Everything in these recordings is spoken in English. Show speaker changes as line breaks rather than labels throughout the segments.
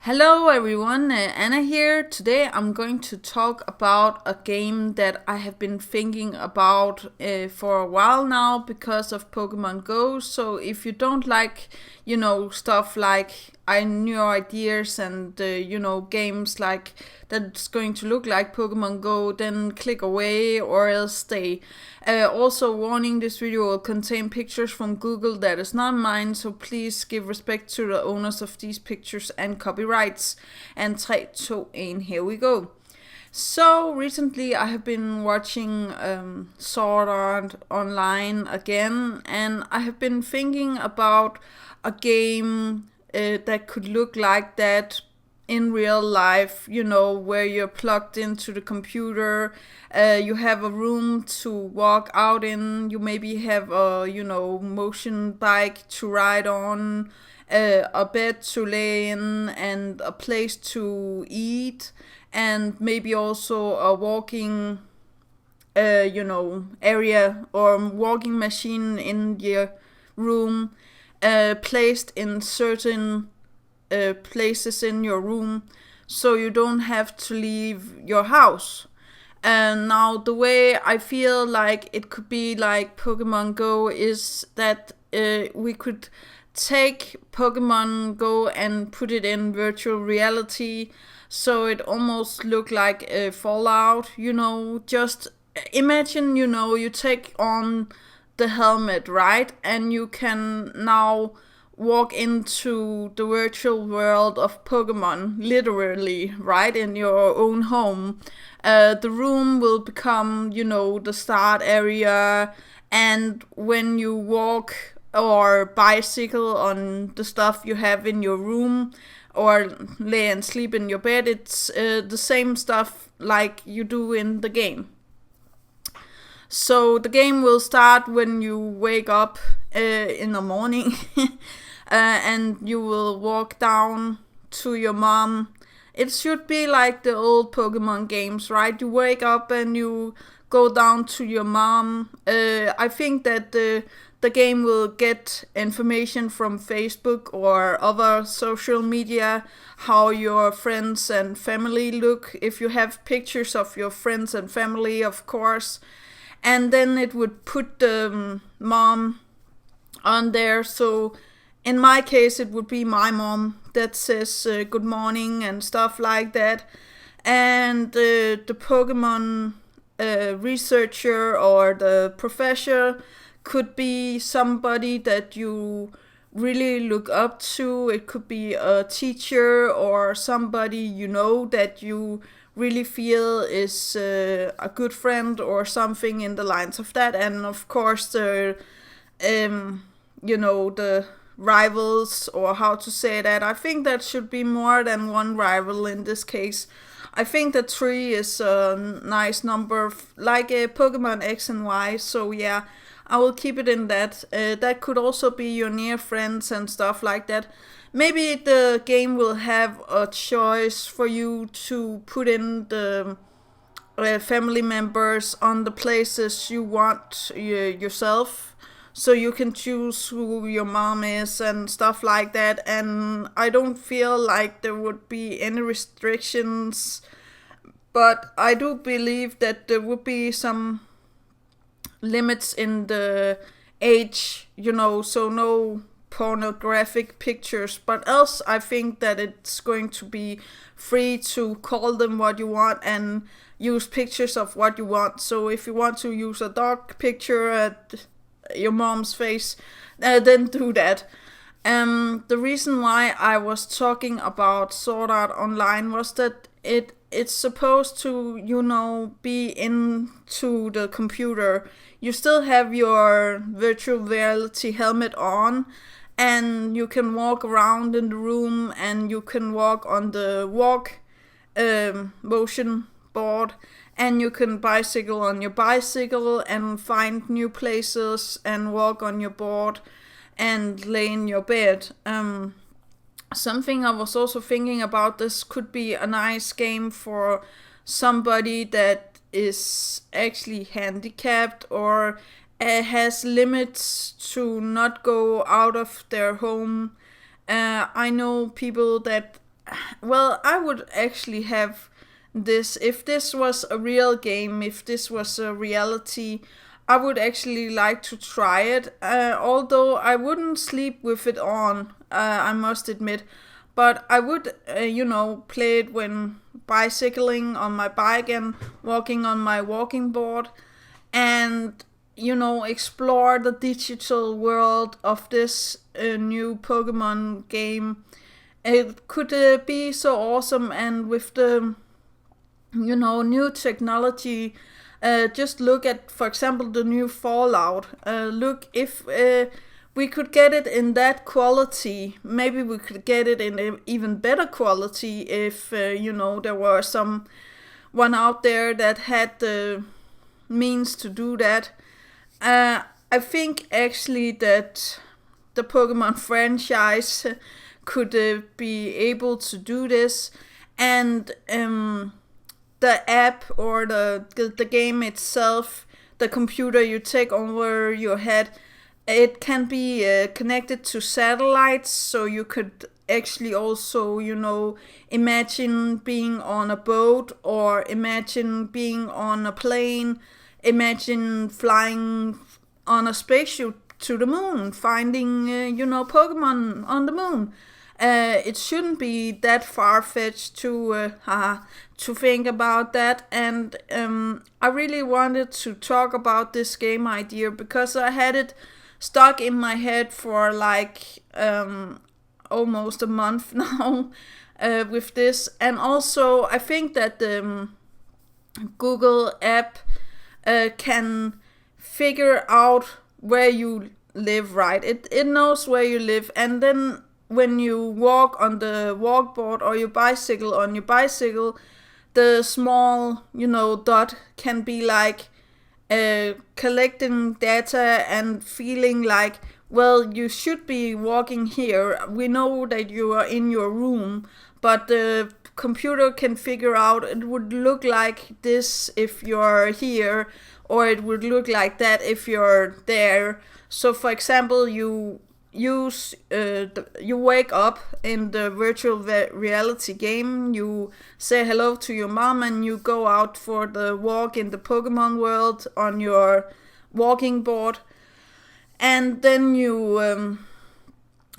Hello everyone, Anna here. Today I'm going to talk about a game that I have been thinking about for a while now because of Pokemon Go. So if you don't like, stuff like new ideas and, games like that's going to look like Pokemon Go, then click away or else stay. Also, warning, this video will contain pictures from Google that is not mine, so please give respect to the owners of these pictures and copyrights. And 3, 2, 1, here we go. So recently I have been watching Sword Art Online again, and I have been thinking about a game that could look like that in real life, where you're plugged into the computer, you have a room to walk out in, you maybe have a, motion bike to ride on, a bed to lay in, and a place to eat, and maybe also a walking, area or walking machine in your room, placed in certain places in your room so you don't have to leave your house. And now the way I feel like it could be like Pokemon Go is that we could take Pokemon Go and put it in virtual reality so it almost look like a Fallout, just imagine, you take on the helmet, right? And you can now walk into the virtual world of Pokemon, literally, right in your own home. The room will become, the start area, and when you walk or bicycle on the stuff you have in your room or lay and sleep in your bed, it's the same stuff like you do in the game. So the game will start when you wake up in the morning and you will walk down to your mom. It should be like the old Pokemon games, right? You wake up and you go down to your mom. I think that the game will get information from Facebook or other social media, how your friends and family look, if you have pictures of your friends and family, of course. And then it would put the mom on there. So in my case, it would be my mom that says good morning and stuff like that. And the Pokemon researcher or the professor could be somebody that you really look up to. It could be a teacher or somebody that you really feel is a good friend or something in the lines of that. And of course the the rivals, or how to say that. I think that should be more than one rival in this case. I think that 3 is a nice number, like a Pokemon X and Y. So yeah, I will keep it in that. That could also be your near friends and stuff like that. Maybe the game will have a choice for you to put in the family members on the places you want yourself. So you can choose who your mom is and stuff like that. And I don't feel like there would be any restrictions, but I do believe that there would be some limits in the age, so no pornographic pictures, but else I think that it's going to be free to call them what you want and use pictures of what you want. So if you want to use a dog picture at your mom's face, then do that. The reason why I was talking about Sword Art Online was that it's supposed to, be into the computer. You still have your virtual reality helmet on, and you can walk around in the room, and you can walk on the motion board, and you can bicycle on your bicycle and find new places and walk on your board and lay in your bed. Something I was also thinking about, this could be a nice game for somebody that is actually handicapped or has limits to not go out of their home. I know people that well, I would actually have this. If this was a real game, if this was a reality, I would actually like to try it. Although I wouldn't sleep with it on, I must admit. But I would, play it when bicycling on my bike and walking on my walking board, and explore the digital world of this new Pokemon game. It could be so awesome, and with the new technology, just look at, for example, the new Fallout. Look, if we could get it in that quality, maybe we could get it in a even better quality if there were some one out there that had the means to do that. I think actually that the Pokemon franchise could be able to do this, and the app or the game itself, the computer you take over your head, it can be connected to satellites, so you could actually also imagine being on a boat, or imagine being on a plane, imagine flying on a spaceship to the moon, finding Pokemon on the moon. It shouldn't be that far fetched to think about that, and I really wanted to talk about this game idea because I had it stuck in my head for like almost a month now with this, and also I think that the Google app can figure out where you live, right? It knows where you live, and then when you walk on the walkboard or you bicycle on your bicycle, the small dot can be like collecting data and feeling like, well, you should be walking here. We know that you are in your room, but the computer can figure out it would look like this if you're here, or it would look like that if you're there. So for example, you wake up in the virtual reality game, you say hello to your mom, and you go out for the walk in the Pokemon world on your walking board, and then you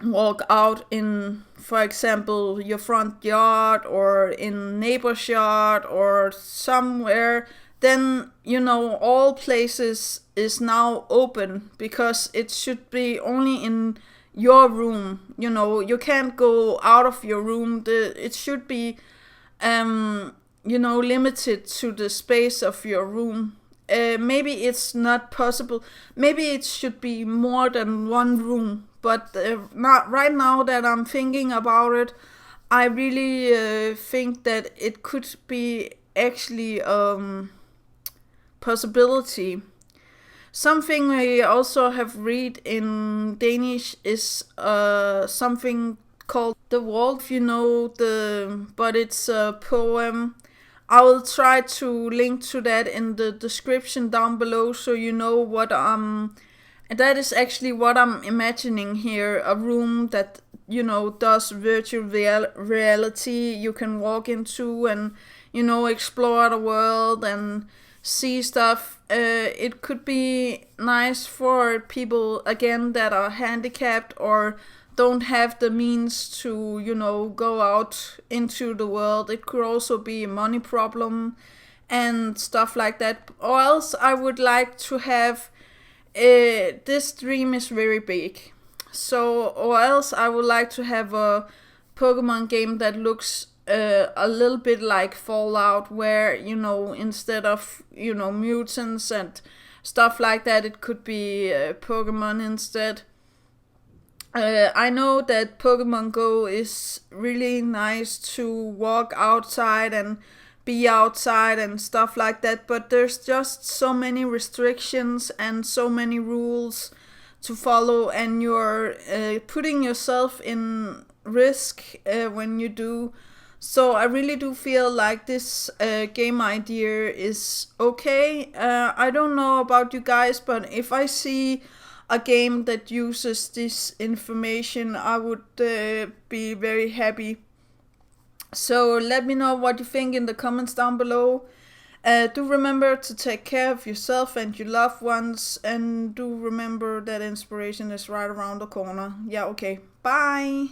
walk out in, for example, your front yard or in neighbor's yard or somewhere. Then all places is now open, because it should be only in your room. You can't go out of your room. It should be limited to the space of your room. Maybe it's not possible. Maybe it should be more than one room. But not right now that I'm thinking about it, I really think that it could be actually possibility. Something I also have read in Danish is something called The Wolf, but it's a poem. I will try to link to that in the description down below, so you know what that is actually what I'm imagining here. A room that does virtual reality you can walk into and explore the world and see stuff. It could be nice for people again that are handicapped or don't have the means to go out into the world. It could also be a money problem and stuff like that. Or else I would like to have this dream is very big. So, or else I would like to have a Pokemon game that looks a little bit like Fallout, where instead of mutants and stuff like that, it could be Pokemon instead. I know that Pokemon Go is really nice to walk outside and be outside and stuff like that, but there's just so many restrictions and so many rules to follow, and you're putting yourself in risk when you do. So I really do feel like this game idea is okay. I don't know about you guys, but if I see a game that uses this information, I would be very happy. So let me know what you think in the comments down below. Do remember to take care of yourself and your loved ones, and do remember that inspiration is right around the corner. Yeah, okay. Bye!